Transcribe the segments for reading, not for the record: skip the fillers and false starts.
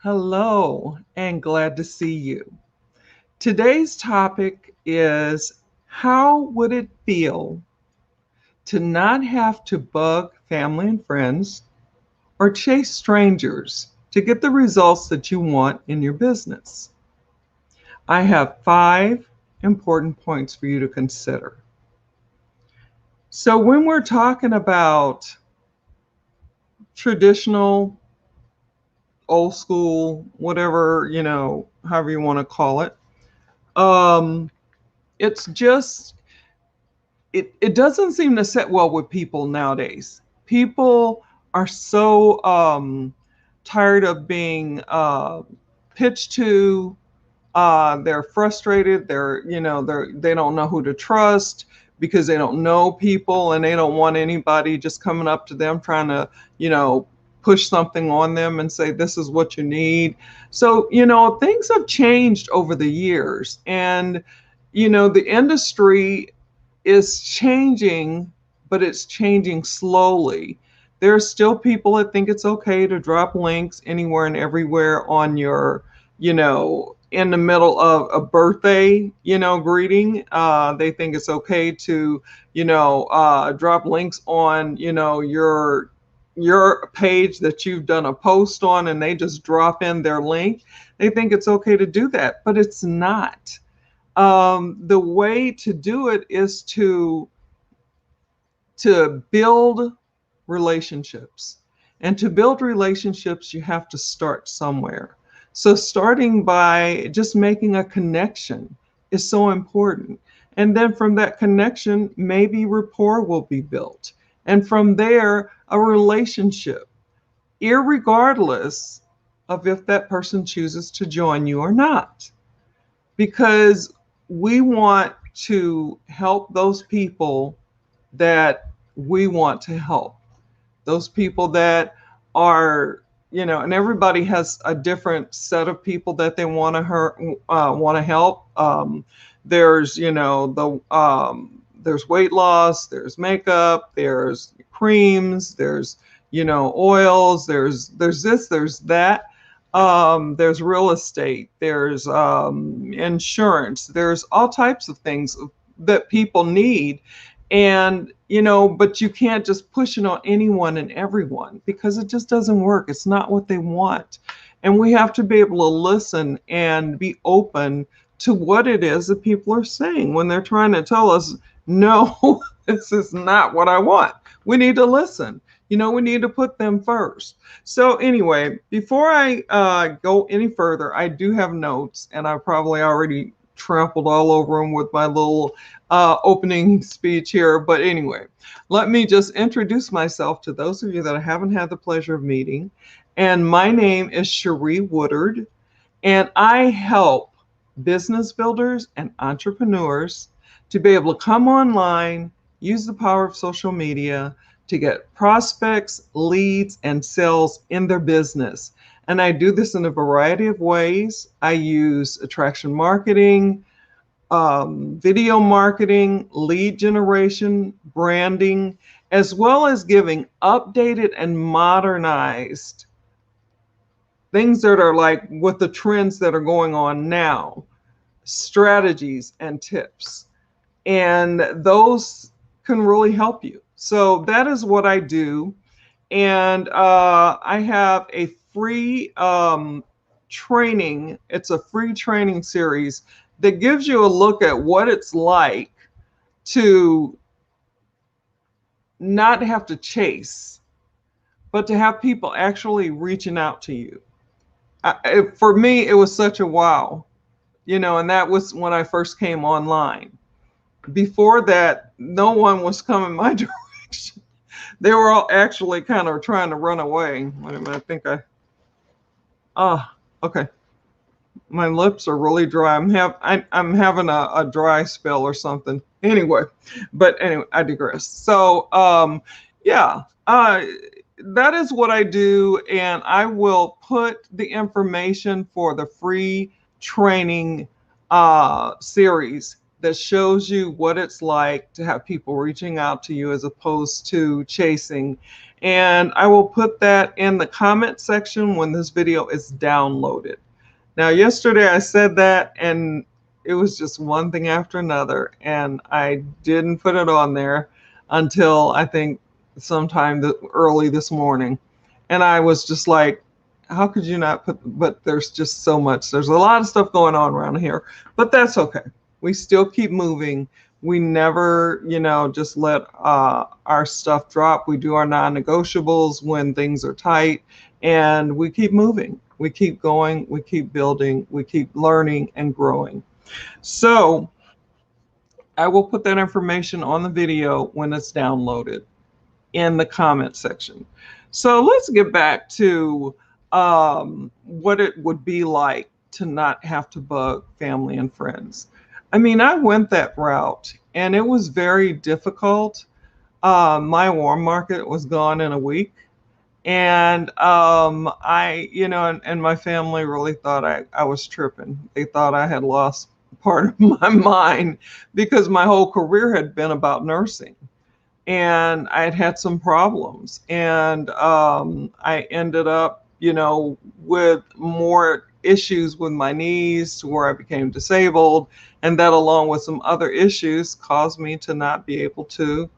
Hello, and glad to see you. Today's topic is how would it feel to not have to bug family and friends or chase strangers to get the results that you want in your business? I have 5 important points for you to consider. So, when we're talking about traditional, old school, whatever, however you want to call it, um, it's just it doesn't seem to sit well with people nowadays. People are so tired of being pitched to. They're frustrated. They don't know who to trust because they don't know people and they don't want anybody just coming up to them trying to you know push something on them and say this is what you need. So things have changed over the years, and the industry is changing, but it's changing slowly. There are still people that think it's okay to drop links anywhere and everywhere on your, in the middle of a birthday, greeting. They think it's okay to, drop links on, your page that you've done a post on, and they just drop in their link. They think it's okay to do that, but it's not. The way to do it is to build relationships. And to build relationships, you have to start somewhere. So starting by just making a connection is so important. And then from that connection, maybe rapport will be built. And from there, a relationship, irregardless of if that person chooses to join you or not, because we want to help those people that we want to help. Those people that are, and everybody has a different set of people that they want to help. There's, there's weight loss, there's makeup, there's creams, there's, oils, there's this, there's that. There's real estate, there's insurance, there's all types of things that people need. And, but you can't just push it on anyone and everyone because it just doesn't work. It's not what they want. And we have to be able to listen and be open to what it is that people are saying when they're trying to tell us, no, this is not what I want. We need to listen. We need to put them first. So anyway, before I go any further, I do have notes, and I probably already trampled all over them with my little opening speech here. But anyway, let me just introduce myself to those of you that I haven't had the pleasure of meeting. And my name is Cherie Woodard, and I help business builders and entrepreneurs to be able to come online, use the power of social media to get prospects, leads, and sales in their business. And I do this in a variety of ways. I use attraction marketing, video marketing, lead generation, branding, as well as giving updated and modernized things that are like with the trends that are going on now, strategies and tips. And those can really help you. So that is what I do. And I have a free training. It's a free training series that gives you a look at what it's like to not have to chase, but to have people actually reaching out to you. For me, it was such a wow, and that was when I first came online. Before that, no one was coming my direction. They were all actually kind of trying to run away. Wait a minute, I think okay. My lips are really dry. I'm having a dry spell or something. Anyway, I digress. So yeah, that is what I do, and I will put the information for the free training series that shows you what it's like to have people reaching out to you as opposed to chasing. And I will put that in the comment section when this video is downloaded. Now, yesterday I said that and it was just one thing after another, and I didn't put it on there until I think sometime early this morning. And I was just like, how could you not put, but there's just so much. There's a lot of stuff going on around here, but that's okay. We still keep moving. We never, just let our stuff drop. We do our non-negotiables when things are tight, and we keep moving. We keep going, we keep building, we keep learning and growing. So I will put that information on the video when it's downloaded in the comment section. So let's get back to what it would be like to not have to bug family and friends. I mean, I went that route and it was very difficult. My warm market was gone in a week. And and my family really thought I was tripping. They thought I had lost part of my mind because my whole career had been about nursing. And I had had some problems. And I ended up, with more issues with my knees to where I became disabled. And that, along with some other issues, caused me to not be able to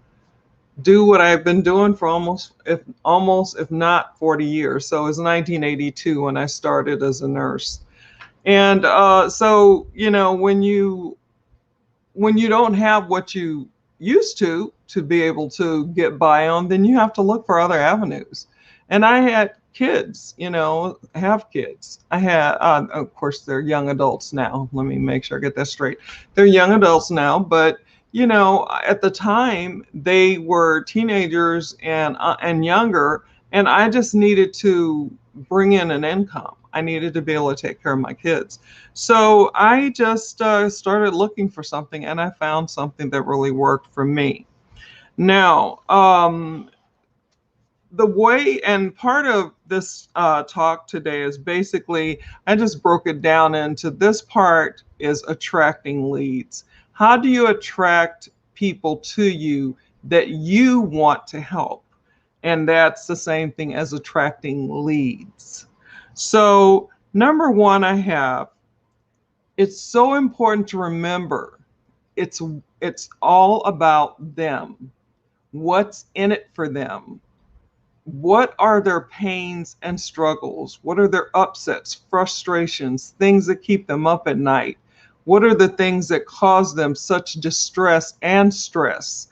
do what I've been doing for almost, if not 40 years. So it was 1982 when I started as a nurse. And so, when you don't have what you used to be able to get by on, then you have to look for other avenues. And I had kids, have kids. I had, of course, they're young adults now. Let me make sure I get that straight. They're young adults now, but at the time they were teenagers and younger, and I just needed to bring in an income. I needed to be able to take care of my kids. So I just started looking for something, and I found something that really worked for me. Now, the way, and part of this talk today is basically, I just broke it down into this part is attracting leads. How do you attract people to you that you want to help? And that's the same thing as attracting leads. So number one, it's so important to remember it's all about them. What's in it for them? What are their pains and struggles? What are their upsets, frustrations, things that keep them up at night? What are the things that cause them such distress and stress?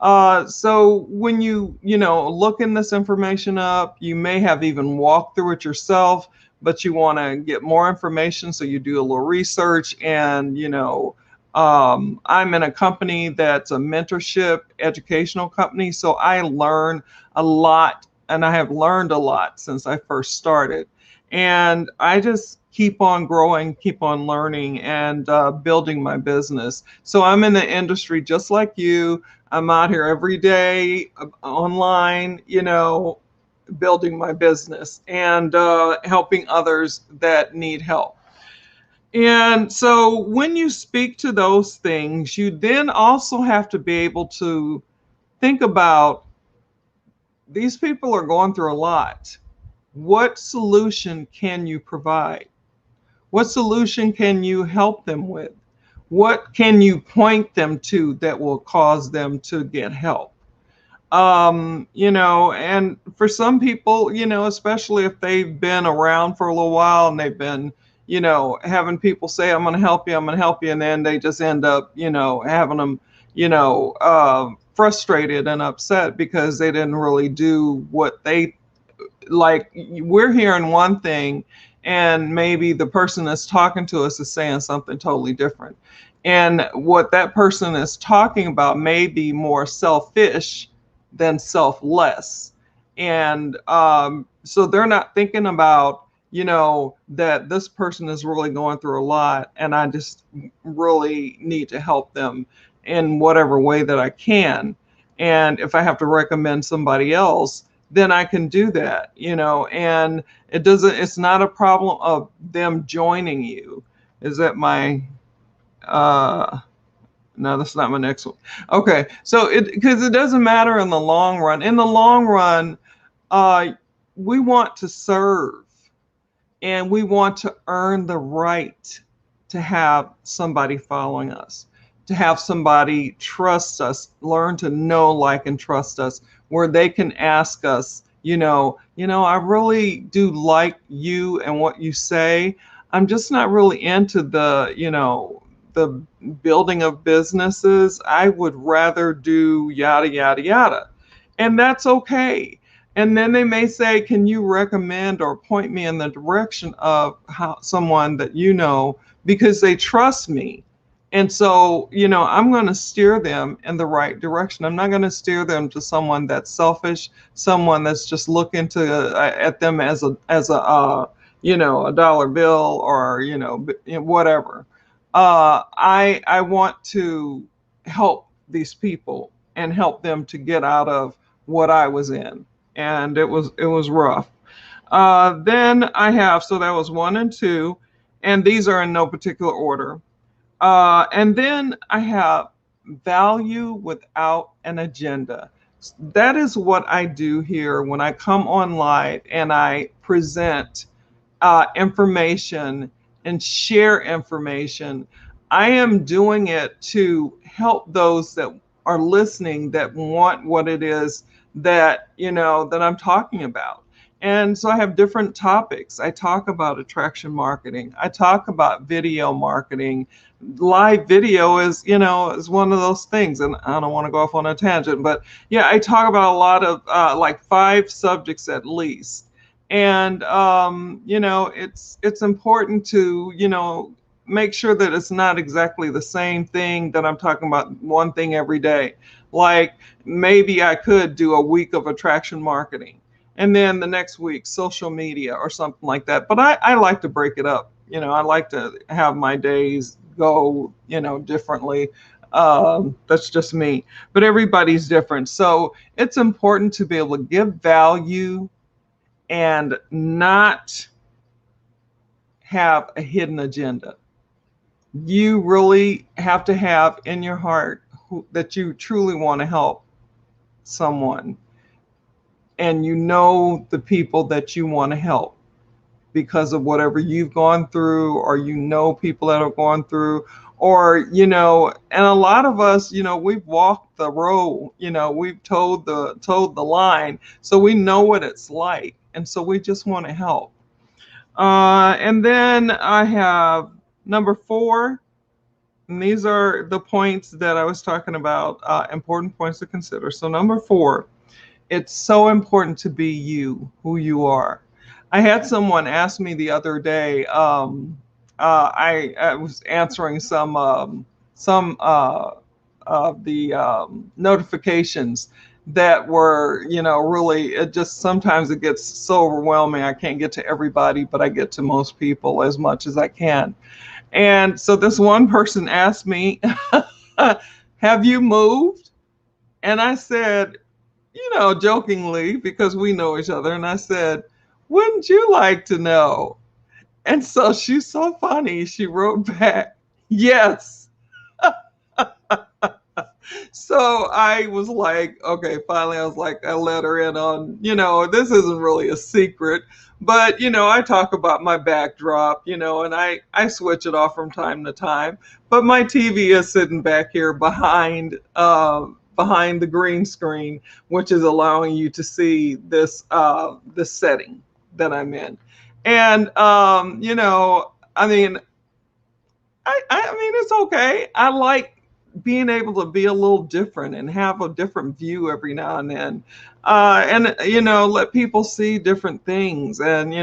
So when you looking this information up, you may have even walked through it yourself, but you want to get more information. So you do a little research, and I'm in a company that's a mentorship educational company. So I learn a lot, and I have learned a lot since I first started. And I just keep on growing, keep on learning, and building my business. So I'm in the industry just like you. I'm out here every day online, building my business and helping others that need help. And so when you speak to those things, you then also have to be able to think about, these people are going through a lot. What solution can you provide? What solution can you help them with? What can you point them to that will cause them to get help? And for some people, especially if they've been around for a little while and they've been, having people say, I'm going to help you, I'm going to help you. And then they just end up, having them, frustrated and upset because they didn't really do what they like. We're hearing one thing, and maybe the person that's talking to us is saying something totally different. And what that person is talking about may be more selfish than selfless. And so they're not thinking about, that this person is really going through a lot, and I just really need to help them in whatever way that I can. And if I have to recommend somebody else, then I can do that, and it's not a problem of them joining you. Is that my No, that's not my next one. Okay, so because it doesn't matter in the long run. In the long run, uh, we want to serve, and we want to earn the right to have somebody following us, to have somebody trust us, learn to know, like, and trust us, where they can ask us, I really do like you and what you say. I'm just not really into the building of businesses. I would rather do yada yada yada. And that's okay. And then they may say, can you recommend or point me in the direction of someone that because they trust me. And so, I'm going to steer them in the right direction. I'm not going to steer them to someone that's selfish, someone that's just looking at them as a dollar bill, or, whatever. I want to help these people and help them to get out of what I was in, and it was rough. Then I have, so that was one and two, and these are in no particular order. And then I have value without an agenda. That is what I do here when I come online and I present information and share information. I am doing it to help those that are listening that want what it is that I'm talking about. And so I have different topics. I talk about attraction marketing. I talk about video marketing. Live video is one of those things, and I don't want to go off on a tangent, but yeah, I talk about a lot of like 5 subjects at least. And it's important to make sure that it's not exactly the same thing, that I'm talking about one thing every day. Like, maybe I could do a week of attraction marketing, and then the next week social media or something like that. But I like to break it up. I like to have my days go differently. That's just me, but everybody's different. So it's important to be able to give value and not have a hidden agenda. You really have to have in your heart that you truly want to help someone, and the people that you want to help because of whatever you've gone through, or people that have gone through, or and a lot of us, we've walked the road, we've towed the line, so we know what it's like, and so we just want to help. And then I have number 4, and these are the points that I was talking about, important points to consider. So number 4, it's so important to be you, who you are. I had someone ask me the other day. I was answering some of the notifications that were, really, it just, sometimes it gets so overwhelming. I can't get to everybody, but I get to most people as much as I can. And so this one person asked me, have you moved? And I said, jokingly, because we know each other, and I said, wouldn't you like to know? And so she's so funny. She wrote back, yes. So I was like, okay, finally, I was like, I let her in on, this isn't really a secret, but, I talk about my backdrop, and I switch it off from time to time, but my TV is sitting back here behind the green screen, which is allowing you to see this setting that I'm in. And, I mean, it's okay. I like being able to be a little different and have a different view every now and then, and let people see different things. And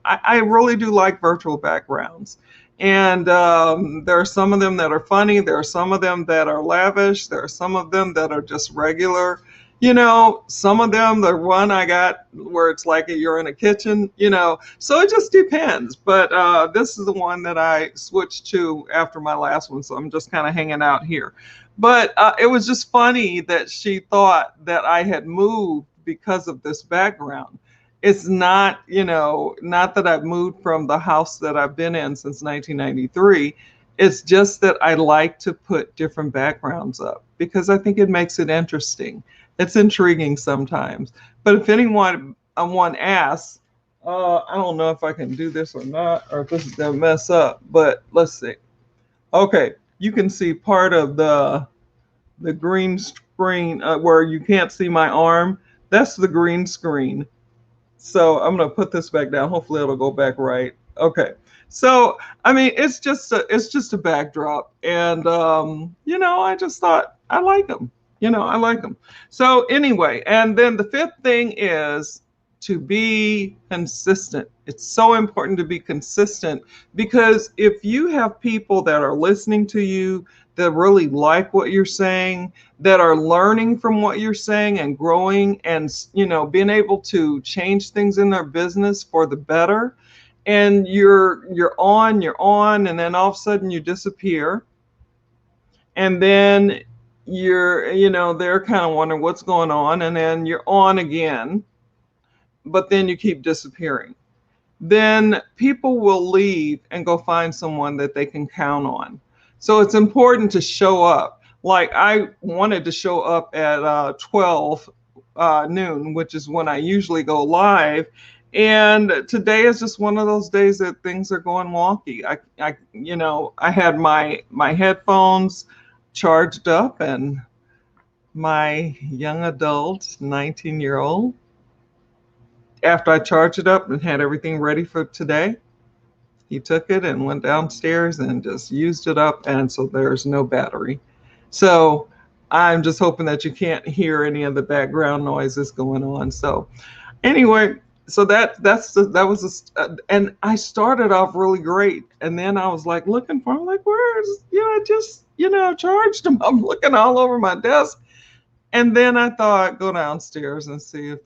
I really do like virtual backgrounds. And there are some of them that are funny. There are some of them that are lavish. There are some of them that are just regular. Some of them, the one I got where it's like you're in a kitchen, so it just depends. But this is the one that I switched to after my last one, so I'm just kind of hanging out here. But it was just funny that she thought that I had moved because of this background. It's not that I've moved from the house that I've been in since 1993. It's just that I like to put different backgrounds up because I think it makes it interesting. It's intriguing sometimes. But if one asks, I don't know if I can do this or not, or if this is gonna mess up. But let's see. Okay, you can see part of the green screen where you can't see my arm. That's the green screen. So I'm gonna put this back down. Hopefully it'll go back right. Okay. So I mean, it's just a backdrop, and I just thought I like them. I like them. So anyway, and then the fifth thing is to be consistent. It's so important to be consistent because if you have people that are listening to you, that really like what you're saying, that are learning from what you're saying and growing and being able to change things in their business for the better, and you're on and then all of a sudden you disappear, and then they're kind of wondering what's going on, and then you're on again, but then you keep disappearing, then people will leave and go find someone that they can count on. So it's important to show up. Like I wanted to show up at 12 noon, which is when I usually go live. And today is just one of those days that things are going wonky. I had my headphones charged up, and my young adult 19-year-old, after I charged it up and had everything ready for today, he took it and went downstairs and just used it up, and so there's no battery. So I'm just hoping that you can't hear any of the background noises going on. So anyway, so that was and I started off really great, and then I was like looking for, I'm like, where's, I just charged them. I'm looking all over my desk, and then I thought, go downstairs and see if,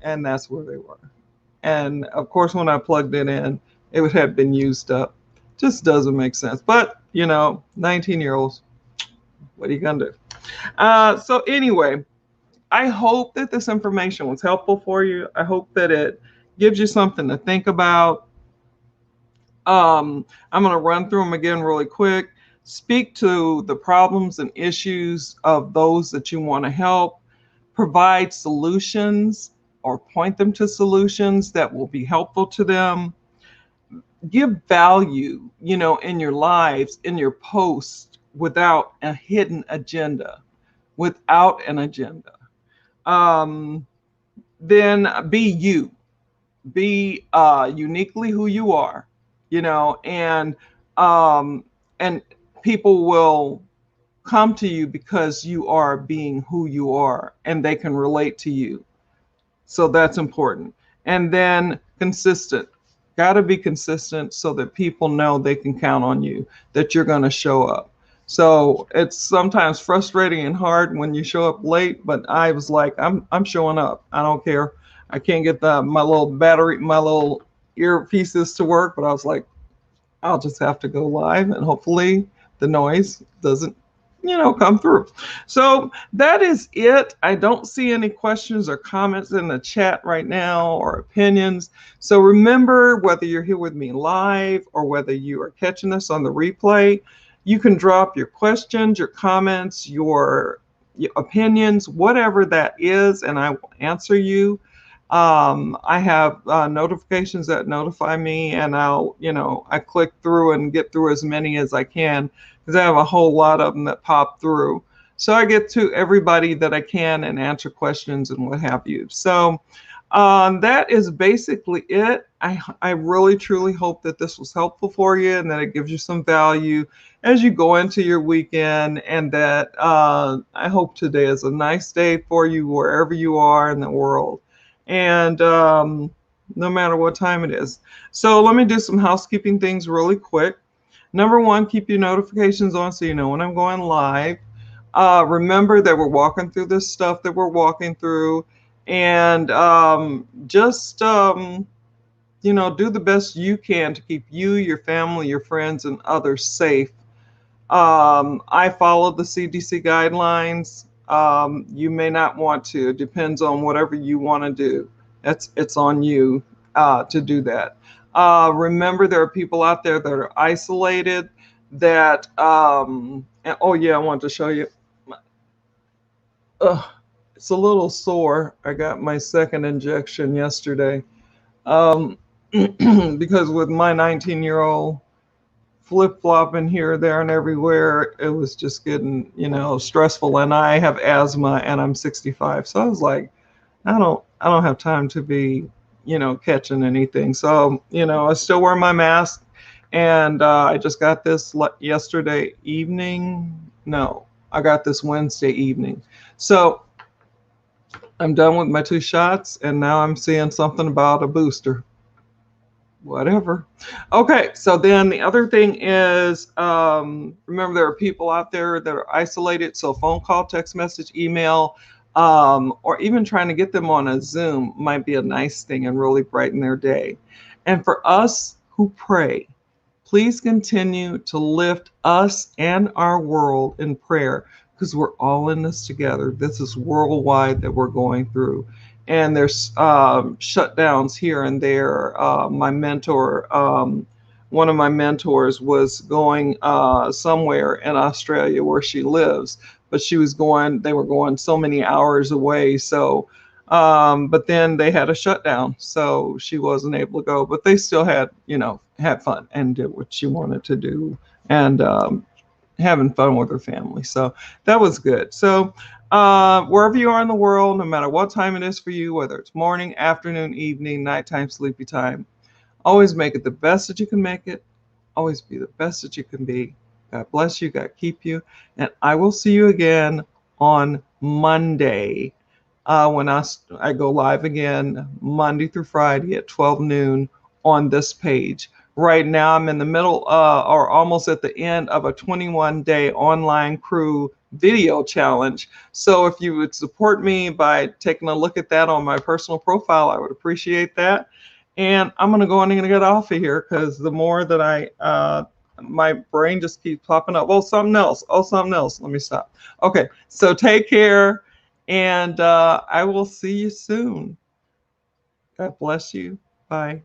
and that's where they were. And of course, when I plugged it in, it had been used up. Just doesn't make sense. But 19-year-olds, what are you gonna do? So anyway, I hope that this information was helpful for you. I hope that it gives you something to think about. I'm going to run through them again really quick. Speak to the problems and issues of those that you want to help. Provide solutions or point them to solutions that will be helpful to them. Give value, in your lives, in your posts, without a hidden agenda, without an agenda. Then be you. Be uniquely who you are, and people will come to you because you are being who you are, and they can relate to you. So that's important. And then consistent. Got to be consistent so that people know they can count on you, that you're going to show up. So it's sometimes frustrating and hard when you show up late, but I was like, I'm showing up. I don't care. I can't get my little earpieces to work, but I was like, I'll just have to go live, and hopefully the noise doesn't come through. So that is it. I don't see any questions or comments in the chat right now, or opinions. So remember, whether you're here with me live or whether you are catching this on the replay, you can drop your questions, your comments, your opinions, whatever that is, and I will answer you. I have notifications that notify me, and I click through and get through as many as I can, because I have a whole lot of them that pop through. So I get to everybody that I can and answer questions and what have you. So that is basically it. I really, truly hope that this was helpful for you, and that it gives you some value as you go into your weekend, and that I hope today is a nice day for you wherever you are in the world. And no matter what time it is. So let me do some housekeeping things really quick. Number one, keep your notifications on so you know when I'm going live. Remember that we're walking through this stuff that we're walking through, and just do the best you can to keep you, your family, your friends, and others safe. I follow the CDC guidelines. You may not want to. It depends on whatever you want to do. It's on you to do that. Remember, there are people out there that are isolated. that oh yeah, I wanted to show you. Ugh, it's a little sore. I got my second injection yesterday. Um, because with my 19-year-old flip-flopping here, there, and everywhere, it was just getting, stressful. And I have asthma, and I'm 65, so I was like, I don't have time to be, catching anything. So, I still wear my mask, and I just got this yesterday evening. No, I got this Wednesday evening. So I'm done with my 2 shots, and now I'm seeing something about a booster. Whatever. Okay, so then the other thing is, remember, there are people out there that are isolated. So phone call, text message, email, or even trying to get them on a Zoom might be a nice thing and really brighten their day. And for us who pray, please continue to lift us and our world in prayer, because we're all in this together. This is worldwide that we're going through. And there's shutdowns here and there. My mentor, one of my mentors, was going somewhere in Australia where she lives, but they were going so many hours away. So, but then they had a shutdown, so she wasn't able to go, but they still had fun and did what she wanted to do, and having fun with her family. So that was good. So wherever you are in the world, no matter what time it is for you, whether it's morning, afternoon, evening, nighttime, sleepy time, always make it the best that you can make it. Always be the best that you can be. God bless you. God keep you. And I will see you again on Monday, when I go live again, Monday through Friday at 12 noon on this page. Right now, I'm in the middle, or almost at the end of a 21-day online crew video challenge. So if you would support me by taking a look at that on my personal profile, I would appreciate that. And I'm going to go on and get off of here, because the more that my brain just keeps popping up. Oh, something else. Oh, something else. Let me stop. Okay. So take care, and I will see you soon. God bless you. Bye.